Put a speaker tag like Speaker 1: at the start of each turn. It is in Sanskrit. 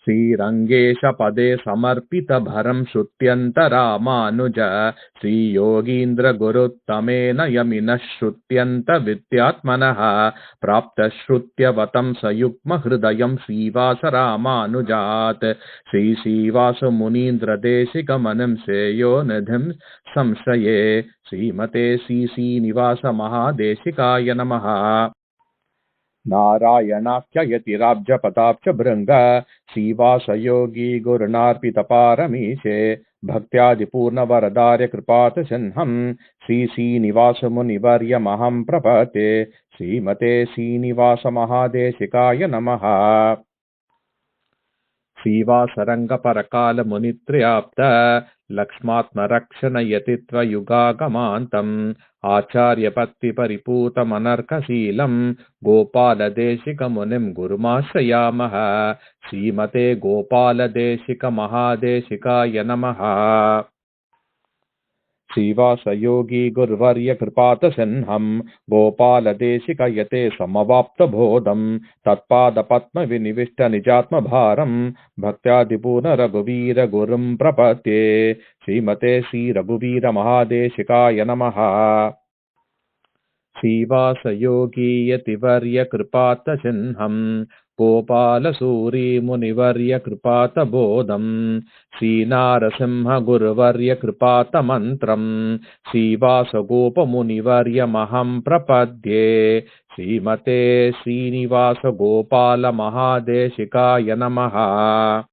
Speaker 1: श्रीरङ्गेश पदे समर्पित भरं श्रुत्यन्तरामानुज श्रीयोगीन्द्र गुरुत्तमेन यमिनः श्रुत्यन्त विद्यात्मनः प्राप्तश्रुत्यवतं सयुग्म हृदयं श्रीवास रामानुजात् श्रीवास मुनीन्द्र देशिकमनं श्रेयो निधिं संश्रये श्रीमते श्रीनिवास महादेशिकाय नमः। नारायणाख्ययतिराब्जपदाब्ज भृङ्ग श्रीवासयोगी गुरुणार्पितपारमीशे भक्त्यादिपूर्णवरदार्य कृपात सिंहं श्रीनिवासमुनिवर्यमहं प्रपद्ये श्रीमते श्रीनिवास महादेशिकाय नमः। श्रीवासरङ्गपरकाल मुनित्रयाप्त लक्ष्मात्मरक्षणयतित्वयुगागमान्तम् आचार्यपत्तिपरिपूतमनर्कशीलं गोपालदेशिकमुनिं गुरुमाश्रयामः श्रीमते गोपालदेशिकमहादेशिकाय नमः। श्रीवासयोगी गुरुवर्य कृपात सिंहं गोपालदेशिकयते समवाप्तबोधं तत्पादपद्मविनिविष्ट निजात्मभारं भक्त्यादिपूर्ण रघुवीर गुरुं प्रपद्ये श्रीमते श्रीरघुवीर महादेशिकाय नमः। श्रीवासयोगी यतिवर्य कृपात सिंहं गोपालसूरी मुनिवर्य कृपात बोधं श्रीनारसिंह गुरुवर्य कृपात मंत्रं श्रीवास गोपमुनिवर्यमहं प्रपद्ये श्रीमते श्रीनिवास गोपाल महादेशिकाय नमः।